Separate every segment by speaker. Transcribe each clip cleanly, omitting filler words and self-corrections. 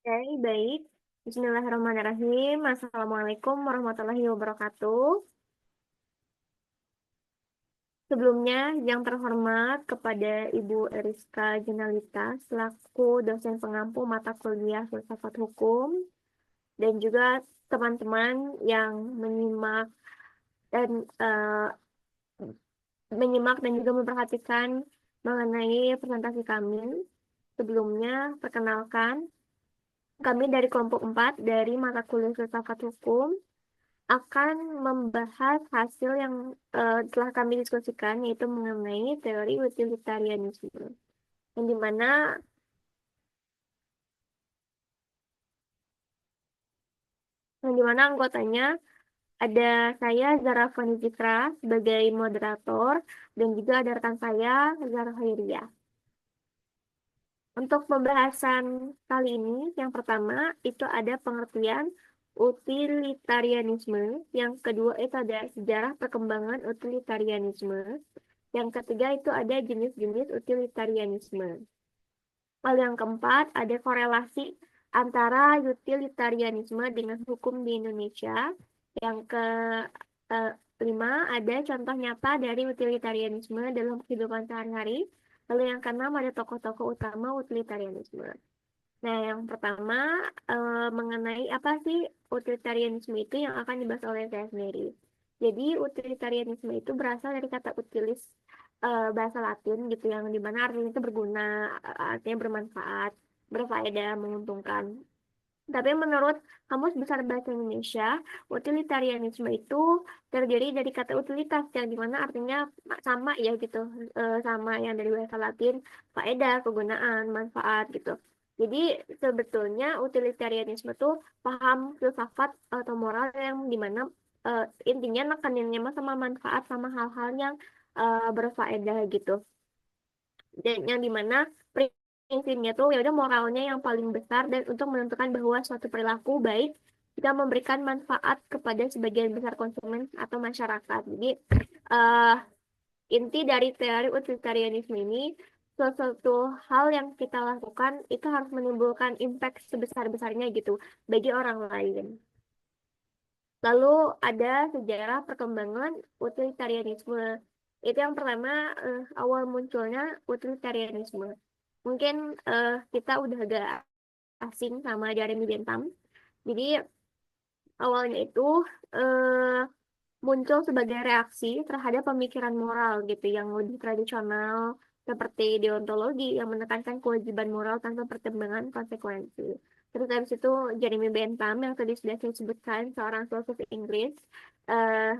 Speaker 1: Oke, baik. Bismillahirrahmanirrahim. Assalamualaikum warahmatullahi wabarakatuh. Sebelumnya, yang terhormat kepada Ibu Eriska Jenalita selaku dosen pengampu mata kuliah Filsafat Hukum dan juga teman-teman yang dan eh, menyimak dan juga memperhatikan mengenai presentasi kami. Sebelumnya, perkenalkan, kami dari kelompok 4 dari mata kuliah Filsafat Hukum akan membahas hasil yang telah kami diskusikan, yaitu mengenai teori utilitarianisme, yang dimana anggotanya ada saya Zara Fani Zikra sebagai moderator dan juga ada rekan saya Zara Khairia. Untuk pembahasan kali ini, yang pertama itu ada pengertian utilitarianisme, yang kedua itu ada sejarah perkembangan utilitarianisme, yang ketiga itu ada jenis-jenis utilitarianisme. Lalu yang keempat ada korelasi antara utilitarianisme dengan hukum di Indonesia. Yang kelima ada contoh nyata dari utilitarianisme dalam kehidupan sehari-hari. Lalu yang keenam ada tokoh-tokoh utama utilitarianisme. Nah, yang pertama mengenai apa sih utilitarianisme itu yang akan dibahas oleh saya sendiri. Jadi, utilitarianisme itu berasal dari kata utilis bahasa Latin gitu yang dimana artinya itu berguna, artinya bermanfaat, berfaedah, menguntungkan. Tapi menurut Kamus Besar Bahasa Indonesia, utilitarianisme itu terdiri dari kata utilitas yang dimana artinya sama ya gitu, sama yang dari bahasa Latin, faedah, kegunaan, manfaat gitu. Jadi sebetulnya utilitarianisme itu paham filsafat atau moral yang dimana intinya nekaninnya mah sama manfaat sama hal-hal yang berfaedah gitu. Dan yang dimana prinsipnya tuh ya udah moralnya yang paling besar dan untuk menentukan bahwa suatu perilaku baik jika memberikan manfaat kepada sebagian besar konsumen atau masyarakat. Jadi eh, inti dari teori utilitarianisme ini sesuatu hal yang kita lakukan itu harus menimbulkan impact sebesar-besarnya gitu bagi orang lain. Lalu ada sejarah perkembangan utilitarianisme. Itu yang pertama, awal munculnya utilitarianisme. Mungkin kita udah agak asing sama Jeremy Bentham. Jadi awalnya itu eh, muncul sebagai reaksi terhadap pemikiran moral gitu yang lebih tradisional seperti deontologi yang menekankan kewajiban moral tanpa pertimbangan konsekuensi. Terus habis itu Jeremy Bentham yang tadi sudah saya sebutkan seorang filsuf Inggris, eh,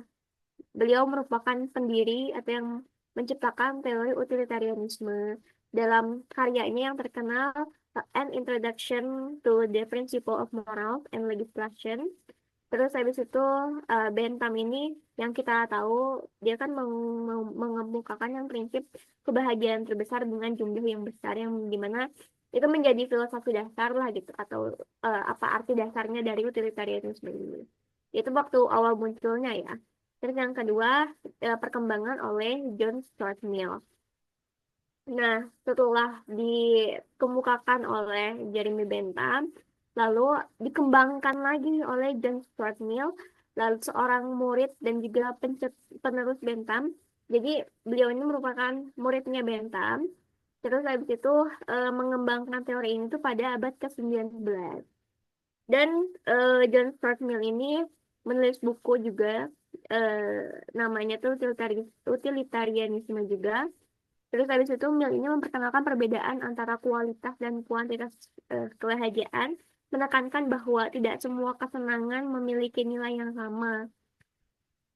Speaker 1: beliau merupakan pendiri atau yang menciptakan teori utilitarianisme dalam karyanya yang terkenal An Introduction to the Principle of Morals and Legislation. Terus habis itu Bentham ini yang kita tahu dia kan mengemukakan yang prinsip kebahagiaan terbesar dengan jumlah yang besar yang dimana itu menjadi filosofi dasar lah gitu atau apa arti dasarnya dari utilitarianisme ini. Itu waktu awal munculnya ya. Terus yang kedua perkembangan oleh John Stuart Mill. Nah, setelah dikemukakan oleh Jeremy Bentham, lalu dikembangkan lagi oleh John Stuart Mill, lalu seorang murid dan juga penerus Bentham. Jadi beliau ini merupakan muridnya Bentham. Terus habis itu mengembangkan teori ini tuh pada abad ke-19. Dan John Stuart Mill ini menulis buku juga, namanya tuh Utilitarianisme juga. Terus habis itu Mill ini memperkenalkan perbedaan antara kualitas dan kuantitas kebahagiaan, menekankan bahwa tidak semua kesenangan memiliki nilai yang sama.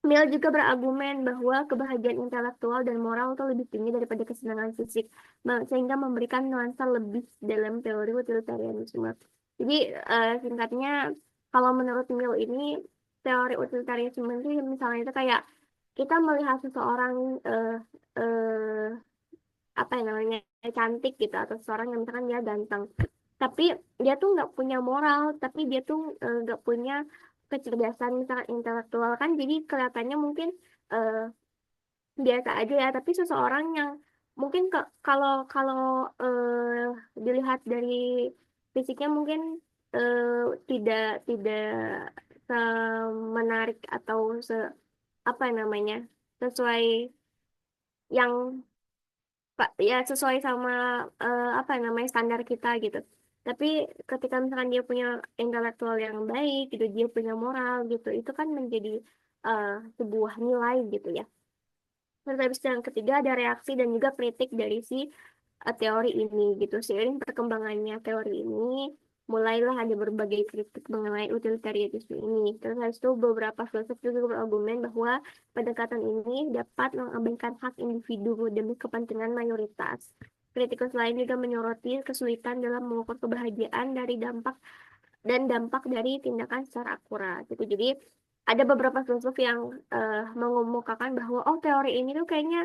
Speaker 1: Mill juga berargumen bahwa kebahagiaan intelektual dan moral itu lebih tinggi daripada kesenangan fisik, sehingga memberikan nuansa lebih dalam teori utilitarianisme. Jadi singkatnya, kalau menurut Mill ini, teori utilitarianisme itu misalnya itu kayak kita melihat seseorang eh, eh, apa yang namanya cantik gitu atau seseorang yang misalkan dia ganteng tapi dia tuh nggak punya moral tapi dia tuh nggak punya kecerdasan misalkan intelektual kan jadi kelihatannya mungkin eh, biasa aja ya tapi seseorang yang mungkin kalau kalau dilihat dari fisiknya mungkin tidak tidak menarik atau apa namanya sesuai yang Pak ya sesuai sama apa namanya standar kita gitu. Tapi ketika misalkan dia punya intelektual yang baik gitu, dia punya moral gitu, itu kan menjadi eh, sebuah nilai gitu ya. Terus habis itu yang ketiga ada reaksi dan juga kritik dari si teori ini gitu. Seiring perkembangannya teori ini, mulailah ada berbagai kritik mengenai utilitarianisme ini. Terus habis itu beberapa filsuf juga berargumen bahwa pendekatan ini dapat mengabaikan hak individu demi kepentingan mayoritas. Kritikus lain juga menyoroti kesulitan dalam mengukur kebahagiaan dari dampak dari tindakan secara akurat gitu. Jadi ada beberapa filsuf yang mengemukakan bahwa oh teori ini tuh kayaknya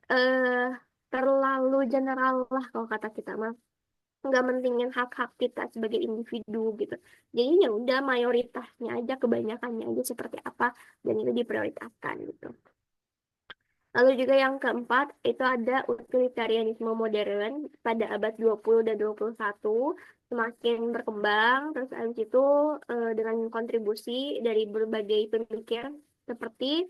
Speaker 1: eh terlalu general lah kalau kata kita mah nggak mentingin hak-hak kita sebagai individu gitu. Jadi ya udah mayoritasnya aja kebanyakannya aja seperti apa dan itu diprioritaskan gitu. Lalu juga yang keempat itu ada utilitarianisme modern pada abad 20 dan 21 semakin berkembang terus habis itu dengan kontribusi dari berbagai pemikir seperti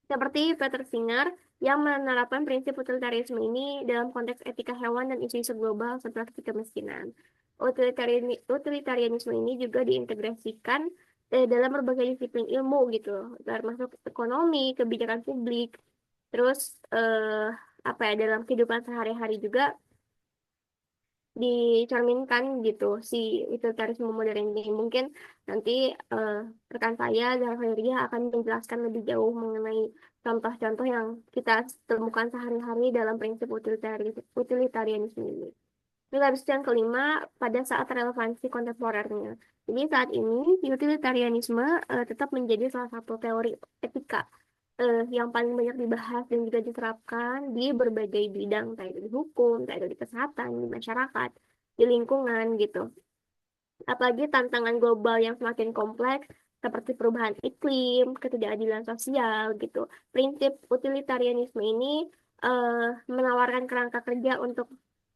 Speaker 1: seperti Peter Singer yang menerapkan prinsip utilitarisme ini dalam konteks etika hewan dan isu-isu global seperti kemiskinan. Utilitarianisme ini juga diintegrasikan dalam berbagai disiplin ilmu gitu, termasuk ekonomi, kebijakan publik, terus apa ya dalam kehidupan sehari-hari juga dicerminkan gitu si utilitarisme modern ini. Mungkin nanti eh, rekan saya Zahra akan menjelaskan lebih jauh mengenai contoh-contoh yang kita temukan sehari-hari dalam prinsip utilitarianisme ini. Terus habis itu yang kelima, pada saat relevansi kontemporernya. Jadi saat ini utilitarianisme tetap menjadi salah satu teori etika yang paling banyak dibahas dan juga diterapkan di berbagai bidang, entah itu di hukum, entah itu di kesehatan, di masyarakat, di lingkungan gitu. Apalagi tantangan global yang semakin kompleks seperti perubahan iklim, ketidakadilan sosial gitu. Prinsip utilitarianisme ini menawarkan kerangka kerja untuk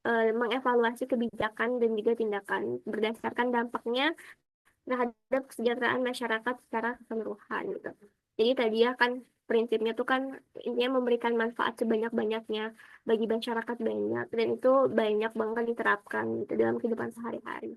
Speaker 1: mengevaluasi kebijakan dan juga tindakan berdasarkan dampaknya terhadap kesejahteraan masyarakat secara keseluruhan gitu. Jadi tadi ya kan prinsipnya tuh kan intinya memberikan manfaat sebanyak-banyaknya bagi masyarakat banyak dan itu banyak banget diterapkan gitu dalam kehidupan sehari-hari.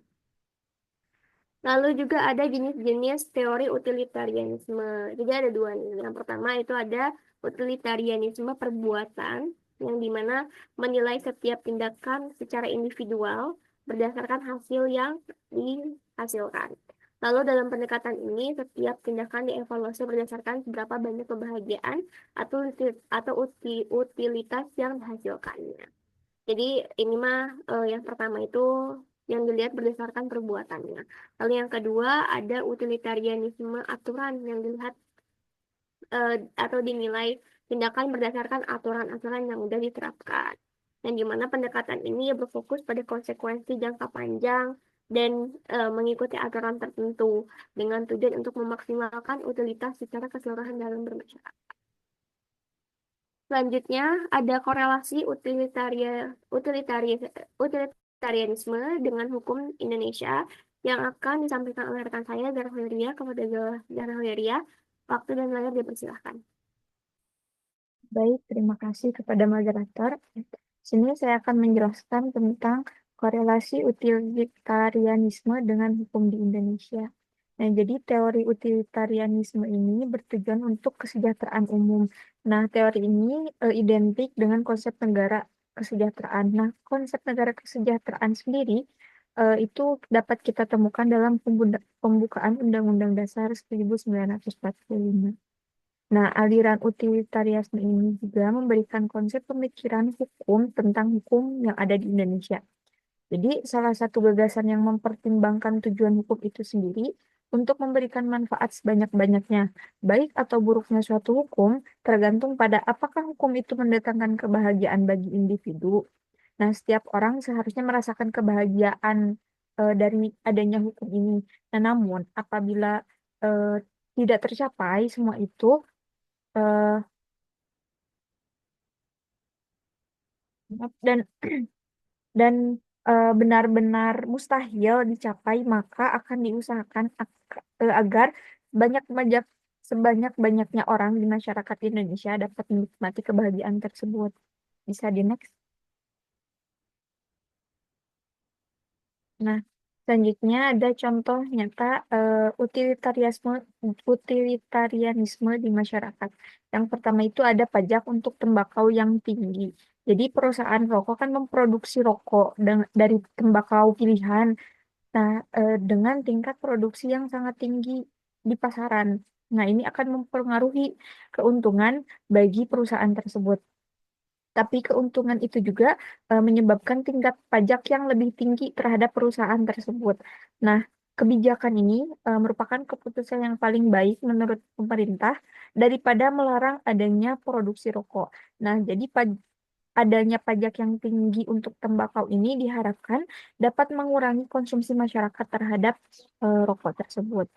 Speaker 1: Lalu juga ada jenis-jenis teori utilitarianisme. Jadi ada dua nih. Yang pertama itu ada utilitarianisme perbuatan, yang dimana menilai setiap tindakan secara individual berdasarkan hasil yang dihasilkan. Lalu dalam pendekatan ini, setiap tindakan dievaluasi berdasarkan seberapa banyak kebahagiaan atau utilitas yang dihasilkannya. Jadi ini mah yang pertama itu yang dilihat berdasarkan perbuatannya. Lalu yang kedua ada utilitarianisme aturan yang dilihat atau dinilai tindakan berdasarkan aturan-aturan yang sudah diterapkan. Dan di mana pendekatan ini berfokus pada konsekuensi jangka panjang dan mengikuti aturan tertentu dengan tujuan untuk memaksimalkan utilitas secara keseluruhan dalam bermasyarakat. Selanjutnya ada korelasi utilitarianisme dengan hukum Indonesia yang akan disampaikan oleh rekan saya Zara Hoiria kepada Zara Hoiria. Waktu dan layar dipersilahkan.
Speaker 2: Baik, terima kasih kepada moderator. Sini saya akan menjelaskan tentang korelasi utilitarianisme dengan hukum di Indonesia. Nah, jadi teori utilitarianisme ini bertujuan untuk kesejahteraan umum. Nah, teori ini identik dengan konsep negara kesejahteraan. Nah, konsep negara kesejahteraan sendiri itu dapat kita temukan dalam pembukaan Undang-Undang Dasar 1945. Nah, aliran utilitarianisme ini juga memberikan konsep pemikiran hukum tentang hukum yang ada di Indonesia. Jadi, salah satu gagasan yang mempertimbangkan tujuan hukum itu sendiri untuk memberikan manfaat sebanyak-banyaknya, baik atau buruknya suatu hukum, tergantung pada apakah hukum itu mendatangkan kebahagiaan bagi individu. Nah, setiap orang seharusnya merasakan kebahagiaan dari adanya hukum ini. Nah, namun apabila eh, tidak tercapai semua itu, eh, dan dan benar-benar mustahil dicapai, maka akan diusahakan agar sebanyak-banyaknya orang di masyarakat Indonesia dapat menikmati kebahagiaan tersebut. Bisa di next. Nah, selanjutnya ada contoh nyata utilitarianisme di masyarakat. Yang pertama itu ada pajak untuk tembakau yang tinggi. Jadi perusahaan rokok kan memproduksi rokok dari tembakau pilihan. Nah, dengan tingkat produksi yang sangat tinggi di pasaran. Nah, ini akan mempengaruhi keuntungan bagi perusahaan tersebut. Tapi keuntungan itu juga menyebabkan tingkat pajak yang lebih tinggi terhadap perusahaan tersebut. Nah, kebijakan ini merupakan keputusan yang paling baik menurut pemerintah daripada melarang adanya produksi rokok. Nah, jadi adanya pajak yang tinggi untuk tembakau ini diharapkan dapat mengurangi konsumsi masyarakat terhadap rokok tersebut.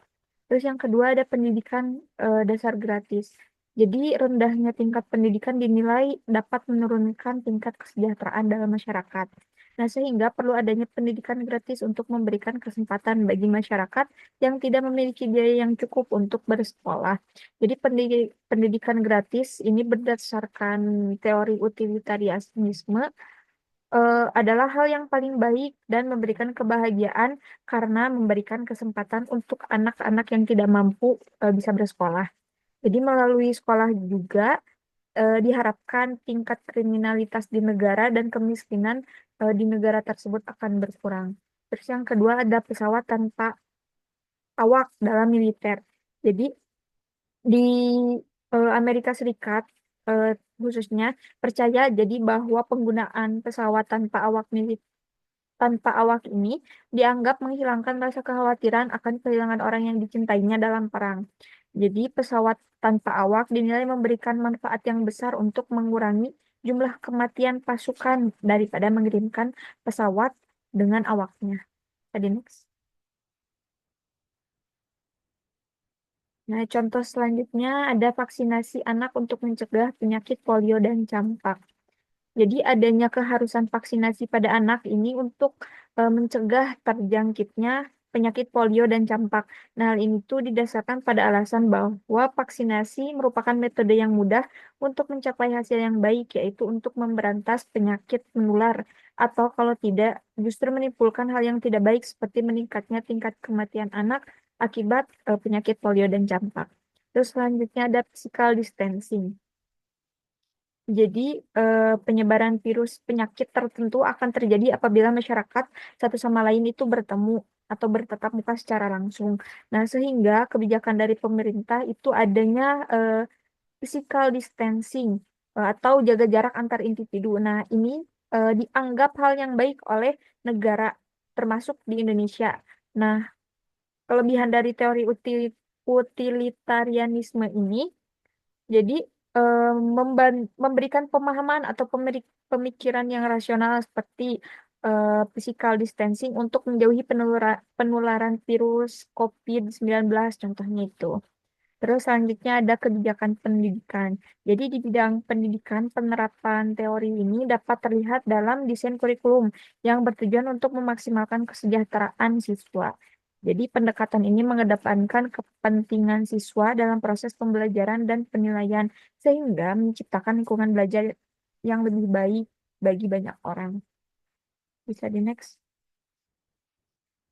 Speaker 2: Terus yang kedua ada pendidikan dasar gratis. Jadi rendahnya tingkat pendidikan dinilai dapat menurunkan tingkat kesejahteraan dalam masyarakat. Nah, sehingga perlu adanya pendidikan gratis untuk memberikan kesempatan bagi masyarakat yang tidak memiliki biaya yang cukup untuk bersekolah. Jadi pendidikan gratis ini berdasarkan teori utilitarianisme adalah hal yang paling baik dan memberikan kebahagiaan karena memberikan kesempatan untuk anak-anak yang tidak mampu bisa bersekolah. Jadi melalui sekolah juga diharapkan tingkat kriminalitas di negara dan kemiskinan di negara tersebut akan berkurang. Terus yang kedua ada pesawat tanpa awak dalam militer. Jadi di Amerika Serikat eh, khususnya percaya jadi bahwa penggunaan pesawat tanpa awak ini dianggap menghilangkan rasa kekhawatiran akan kehilangan orang yang dicintainya dalam perang. Jadi pesawat tanpa awak dinilai memberikan manfaat yang besar untuk mengurangi jumlah kematian pasukan daripada mengirimkan pesawat dengan awaknya. Tadi next. Nah, contoh selanjutnya ada vaksinasi anak untuk mencegah penyakit polio dan campak. Jadi adanya keharusan vaksinasi pada anak ini untuk mencegah terjangkitnya penyakit polio dan campak. Nah, hal ini tuh didasarkan pada alasan bahwa vaksinasi merupakan metode yang mudah untuk mencapai hasil yang baik, yaitu untuk memberantas penyakit menular, atau kalau tidak, justru menimbulkan hal yang tidak baik seperti meningkatnya tingkat kematian anak akibat penyakit polio dan campak. Terus selanjutnya ada physical distancing. Jadi, penyebaran virus penyakit tertentu akan terjadi apabila masyarakat satu sama lain itu bertemu atau bertatap muka secara langsung. Nah, sehingga kebijakan dari pemerintah itu adanya physical distancing atau jaga jarak antar individu. Nah, ini dianggap hal yang baik oleh negara, termasuk di Indonesia. Nah, kelebihan dari teori utilitarianisme ini jadi memberikan pemahaman atau pemikiran yang rasional seperti physical distancing untuk menjauhi penularan virus COVID-19 contohnya itu. Terus selanjutnya ada kebijakan pendidikan. Jadi di bidang pendidikan, penerapan teori ini dapat terlihat dalam desain kurikulum yang bertujuan untuk memaksimalkan kesejahteraan siswa. Jadi pendekatan ini mengedepankan kepentingan siswa dalam proses pembelajaran dan penilaian, sehingga menciptakan lingkungan belajar yang lebih baik bagi banyak orang. Bisa di next.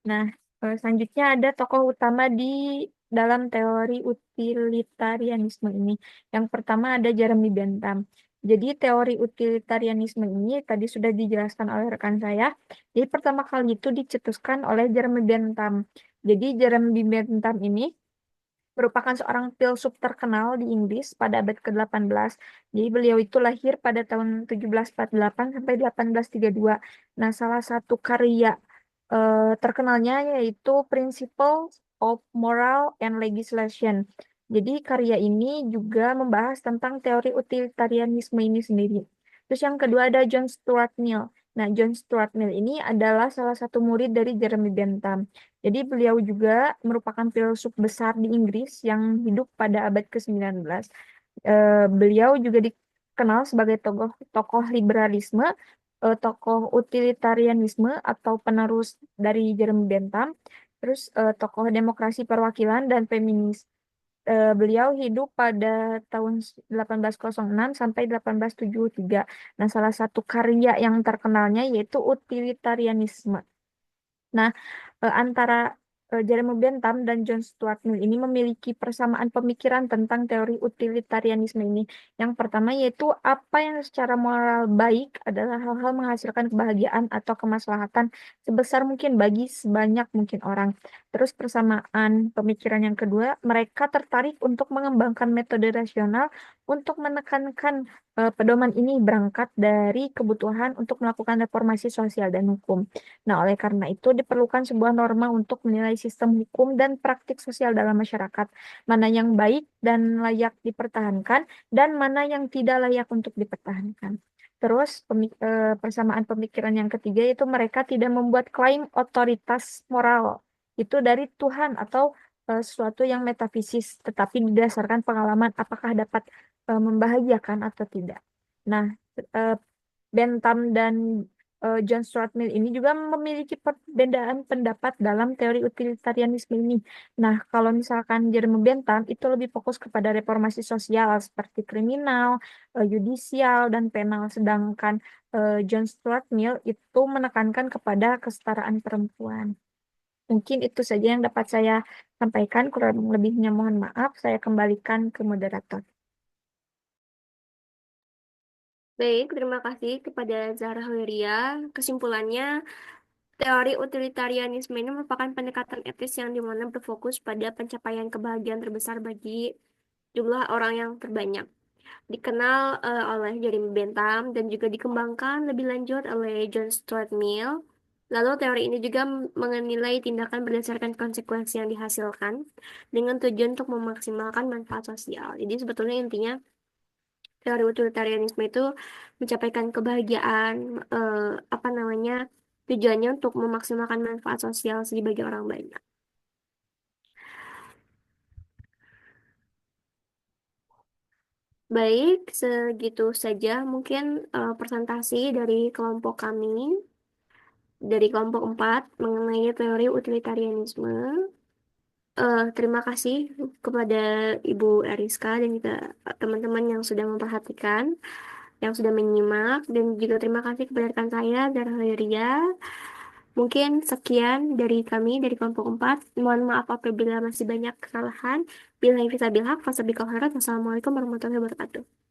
Speaker 2: Nah, selanjutnya ada tokoh utama di dalam teori utilitarianisme ini. Yang pertama ada Jeremy Bentham. Jadi teori utilitarianisme ini tadi sudah dijelaskan oleh rekan saya. Jadi pertama kali itu dicetuskan oleh Jeremy Bentham. Jadi Jeremy Bentham ini merupakan seorang filsuf terkenal di Inggris pada abad ke-18. Jadi beliau itu lahir pada tahun 1748 sampai 1832. Nah, salah satu karya terkenalnya yaitu Principles of Moral and Legislation. Jadi karya ini juga membahas tentang teori utilitarianisme ini sendiri. Terus yang kedua ada John Stuart Mill. Nah, John Stuart Mill ini adalah salah satu murid dari Jeremy Bentham. Jadi beliau juga merupakan filsuf besar di Inggris yang hidup pada abad ke-19. Beliau juga dikenal sebagai tokoh tokoh liberalisme tokoh utilitarianisme atau penerus dari Jeremy Bentham, terus tokoh demokrasi perwakilan dan feminis. Beliau hidup pada tahun 1806 sampai 1873. Nah, salah satu karya yang terkenalnya yaitu utilitarianisme. Nah, antara Jeremy Bentham dan John Stuart Mill ini memiliki persamaan pemikiran tentang teori utilitarianisme ini. Yang pertama yaitu apa yang secara moral baik adalah hal-hal menghasilkan kebahagiaan atau kemaslahatan sebesar mungkin bagi sebanyak mungkin orang. Terus persamaan pemikiran yang kedua, mereka tertarik untuk mengembangkan metode rasional untuk menekankan pedoman ini berangkat dari kebutuhan untuk melakukan reformasi sosial dan hukum. Nah, oleh karena itu diperlukan sebuah norma untuk menilai sistem hukum dan praktik sosial dalam masyarakat, mana yang baik dan layak dipertahankan, dan mana yang tidak layak untuk dipertahankan. Terus, persamaan pemikiran yang ketiga yaitu mereka tidak membuat klaim otoritas moral itu dari Tuhan atau sesuatu yang metafisis, tetapi didasarkan pengalaman apakah dapat membahagiakan atau tidak. Nah, eh, Bentham dan John Stuart Mill ini juga memiliki perbedaan pendapat dalam teori utilitarianisme ini. Nah, kalau misalkan Jeremy Bentham itu lebih fokus kepada reformasi sosial seperti kriminal, yudisial, dan penal, sedangkan John Stuart Mill itu menekankan kepada kesetaraan perempuan. Mungkin itu saja yang dapat saya sampaikan, kurang lebihnya mohon maaf, saya kembalikan ke moderator.
Speaker 1: Baik, terima kasih kepada Zahra Holiria. Kesimpulannya, teori utilitarianisme ini merupakan pendekatan etis yang dimana berfokus pada pencapaian kebahagiaan terbesar bagi jumlah orang yang terbanyak. Dikenal oleh Jeremy Bentham dan juga dikembangkan lebih lanjut oleh John Stuart Mill. Lalu teori ini juga menilai tindakan berdasarkan konsekuensi yang dihasilkan dengan tujuan untuk memaksimalkan manfaat sosial. Jadi sebetulnya intinya teori utilitarianisme itu mencapaikan kebahagiaan, eh, apa namanya, tujuannya untuk memaksimalkan manfaat sosial bagi orang banyak. Baik, segitu saja mungkin presentasi dari kelompok kami, dari kelompok 4 mengenai teori utilitarianisme. Terima kasih kepada Ibu Eriska dan juga teman-teman yang sudah memperhatikan, yang sudah menyimak, dan juga terima kasih kepada rekan saya, Zara Haleria. Mungkin sekian dari kami, dari kelompok 4. Mohon maaf apabila masih banyak kesalahan. Billahi fisabilillah, fasabiqal khairat. Wassalamualaikum warahmatullahi wabarakatuh.